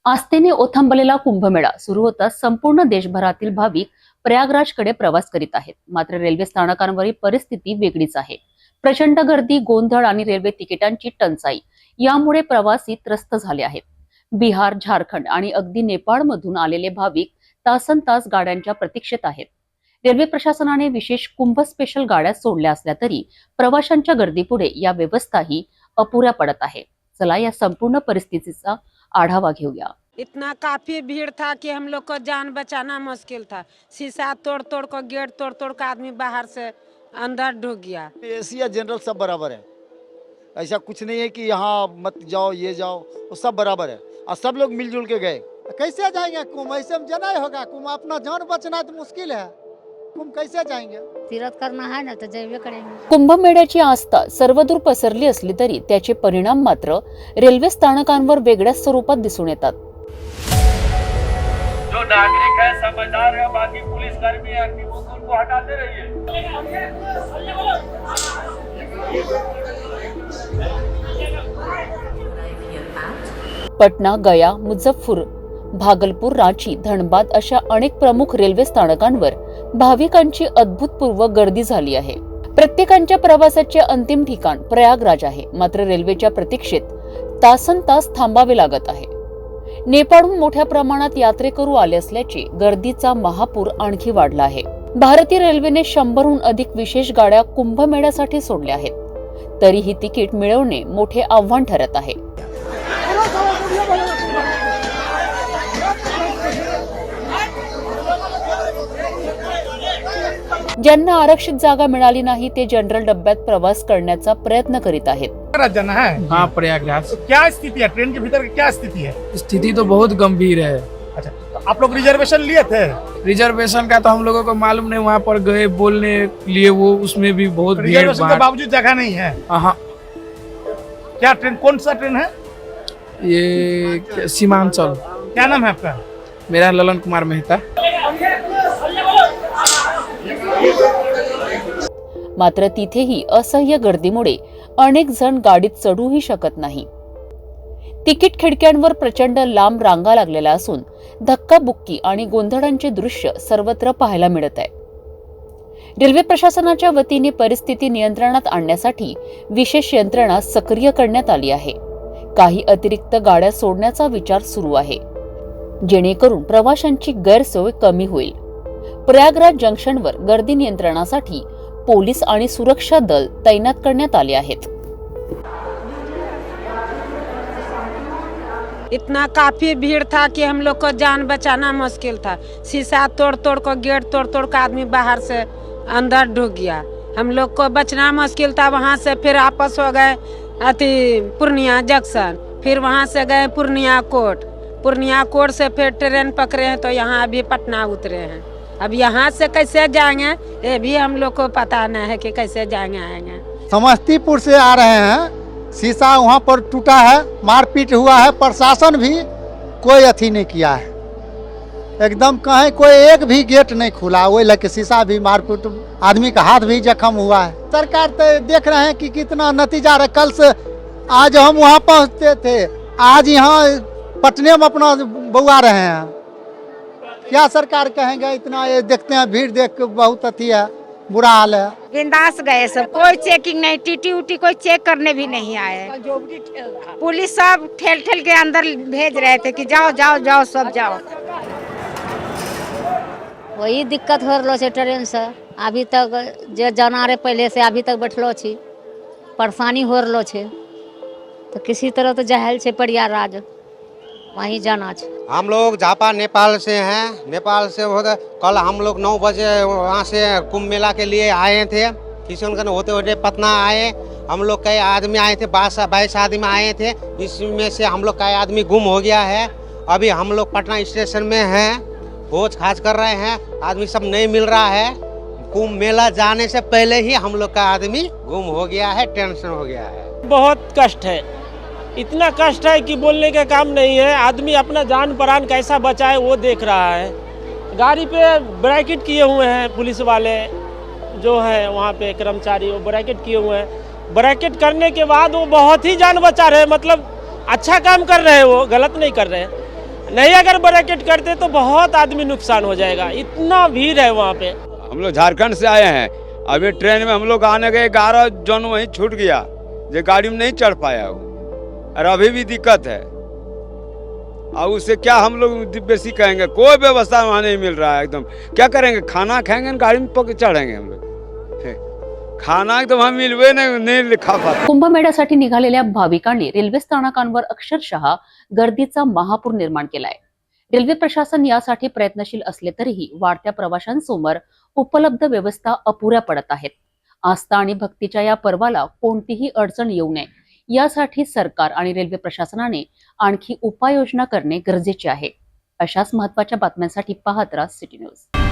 आस्थेने ओथंबलेला कुंभमेळा सुरू होताच संपूर्ण देशभरातील भाविक प्रयागराजकडे प्रवास करीत आहेत. मात्र रेल्वे स्थानकांवरील परिस्थिती वेगळीच आहे. प्रचंड गर्दी, गोंधळ आणि रेल्वे तिकिटांची टंचाई यामुळे प्रवासी त्रस्त झाले आहेत. बिहार, झारखंड आणि अगदी नेपाळमधून आलेले भाविक तासनतास गाड्यांच्या प्रतीक्षेत आहेत. रेल्वे प्रशासनाने विशेष कुंभ स्पेशल गाड्या सोडल्या असल्या तरी प्रवाशांच्या गर्दीपुढे या व्यवस्थाही अपुऱ्या पडत आहे. चला या संपूर्ण परिस्थितीचा आढावा घेऊया. इतना काफी भीड़ था कि हम लोग को जान बचाना मुश्किल था। शीशा तोड़ तोड़ कर, गेट तोड़ तोड़ कर आदमी बाहर से अंदर ढुक गया। एसी या जनरल सब बराबर है। ऐसा कुछ नहीं है कि यहाँ मत जाओ ये जाओ, वो सब बराबर है और सब लोग मिलजुल के गए। कैसे जाएंगे कुंभ? ऐसे में जाना ही होगा कुंभ। अपना जान बचना तो मुश्किल है, कुंभ कैसे जाएंगे? तीर्थ करना है ना तो जैवे करेंगे। कुंभमेळ्याची आस्था सर्वदूर पसरली असली तरी त्याचे परिणाम मात्र रेल्वे स्थानकांवर वेगळ्याच स्वरूपात दिसून येतात. जो नागरिक है समझदार है, बाकी पुलिस कर्मी है कि वो उनको हटाते रहिए। पटना, गया, मुझफ्फर, भागलपूर, रांची, धनबाद अशा अनेक प्रमुख रेल्वे स्थानकांवर भाविकांची अभूतपूर्व गर्दी झाली आहे. प्रत्येकाच्या प्रवासाचे अंतिम ठिकाण प्रयागराज आहे. मात्र रेल्वेच्या प्रतीक्षेत तासनतास थांबावे लागत आहे. नेपाळहून मोठ्या प्रमाणात यात्रेकरू आले असल्याचे गर्दीचा महापूर आणखी वाढला आहे. भारतीय रेल्वेने 100हून अधिक विशेष गाड्या कुंभमेळ्यासाठी सोडल्या आहेत. तरीही तिकीट मिळवणे मोठे आव्हान ठरत आहे. ज्यांना आरक्षित जागा मिळाली नाही ते जनरल डब्यात प्रवास करण्याचा प्रयत्न करीत आहेत. जाना है? हाँ, प्रयागराज। तो क्या स्थिति है ट्रेन के भीतर की? क्या स्थिति है? स्थिति तो बहुत गंभीर है। अच्छा, तो आप लोग रिजर्वेशन लिए थे? रिजर्वेशन का तो हम लोगों को मालूम नहीं, वहाँ पर गए बोलने लिए वो उसमें भी बहुत भीड़। रिजर्वेशन के बावजूद जगह नहीं है? हाँ। क्या ट्रेन, कौन सा ट्रेन है? ये सीमांचल। क्या नाम है आपका? मेरा ललन कुमार मेहता। मात्र तिथेही असह्य गर्दीमुळे अनेक जण गाडीत चढूही शकत नाही. तिकीट खिडक्यांवर प्रचंड लांब रांगा लागलेल्या असून धक्काबुक्की आणि गोंधळांचे दृश्य सर्वत्र पाहायला मिळत आहे. रेल्वे प्रशासनाच्या वतीने परिस्थिती नियंत्रणात आणण्यासाठी विशेष यंत्रणा सक्रिय करण्यात आली आहे. काही अतिरिक्त गाड्या सोडण्याचा विचार सुरू आहे, जेणेकरून प्रवाशांची गैरसोय कमी होईल. प्रयागराज जंक्शनवर गर्दी नियंत्रणासाठी पोलीस आणि सुरक्षा दल तैनात करण्यात आले आहेत. इतना काफी भीड़ था कि हम लोग को जान बचाना मुश्किल था। शीशा तोड़ तोड़ कर, गेट तोड़ तोड़ कर आदमी बाहर से अंदर ढुक गया। हम लोग को बचना मुश्किल था। वहाँ से फिर आपस हो गए अति पूर्णिया जंक्शन, फिर वहाँ से गए पूर्णिया कोर्ट। पूर्णिया कोर्ट से फिर ट्रेन पकड़े हैं तो यहाँ अभी पटना उतरे हैं। अब यहाँ से कैसे जाएंगे ये भी हम लोग को पता नहीं है कि कैसे जाएंगे आएंगे। समस्तीपुर से आ रहे हैं, शीशा वहाँ पर टूटा है, मारपीट हुआ है। प्रशासन भी कोई अथी नहीं किया है, एकदम कहीं कोई एक भी गेट नहीं खुला। वही लगे शीशा भी मारपीट, आदमी का हाथ भी जख्म हुआ है। सरकार तो देख रहे हैं कि कितना नतीजा रहा। कल से आज हम वहाँ पहुँचते थे, आज यहाँ पटने में अपना बुआ रहे हैं। क्या सरकार कहेंगे? इतना ये देखते हैं, भीड़ देख के बहुत अथी है, बुरा हाल है। बिंदास गए सब, कोई चेकिंग नहीं, टीटी उटी कोई चेक करने भी नहीं आए। पुलिस सब ठेल ठेल के अंदर भेज रहे थे कि जाओ जाओ जाओ सब जाओ। वही दिक्कत हो रहा है ट्रेन से। अभी तक जो जाना रहे पहले से अभी तक बैठलो छी, परेशानी हो रहा है। तो किसी तरह तो जहल से प्रयागराज वहीं जाना है। हम लोग झापा नेपाल से हैं। नेपाल से कल हम लोग 9 बजे वहाँ से कुंभ मेला के लिए आए थे। किशनगंज होते होते पटना आए। हम लोग कई आदमी आए थे, 22 आदमी आए थे। इसमें से हम लोग कई आदमी गुम हो गया है। अभी हम लोग पटना स्टेशन में हैं, खोज खाज कर रहे हैं, आदमी सब नहीं मिल रहा है। कुंभ मेला जाने से पहले ही हम लोग का आदमी गुम हो गया है, टेंशन हो गया है। बहुत कष्ट है, इतना कष्ट है कि बोलने का काम नहीं है। आदमी अपना जान प्राण कैसा बचाए वो देख रहा है। गाड़ी पे ब्रैकेट किए हुए हैं पुलिस वाले जो है, वहाँ पे कर्मचारी वो ब्रैकेट किए हुए हैं। ब्रैकेट करने के बाद वो बहुत ही जान बचा रहे, मतलब अच्छा काम कर रहे हैं, वो गलत नहीं कर रहे हैं। नहीं अगर ब्रैकेट करते तो बहुत आदमी नुकसान हो जाएगा, इतना भीड़ है वहाँ पे। हम लोग झारखंड से आए हैं, अभी ट्रेन में हम लोग आने गए 11 जन वहीं छूट गया, जो गाड़ी में नहीं चढ़ पाया वो, और अभी भी दिक्कत है। और उससे क्या हम लोग बेसी कहेंगे, कोई व्यवस्था वहाँ नहीं मिल रहा है एकदम। क्या करेंगे, खाना खाएंगे गाड़ी में पक चढ़ेंगे हम लोग, खाना एकदम वहाँ मिलवे नहीं लिखा पाता। कुंभमेळ्यासाठी निघालेल्या भाविकांनी रेल्वे स्थानकांवर अक्षरशः गर्दीचा महापूर निर्माण केलाय। रेल्वे प्रशासन यासाठी प्रयत्नशील असले तरीही वाढत्या प्रवाशांसमोर उपलब्ध व्यवस्था अपुऱ्या पडत आहेत। आस्था आणि भक्तीच्या या पर्वाला कोणतीही अडचण येऊ नये यासाठी सरकार आणि रेल्वे प्रशासनाने आणखी उपाययोजना करणे गरजेचे आहे। अशाच महत्त्वाच्या बातम्यांसाठी पाहत राहा सिटी न्यूज।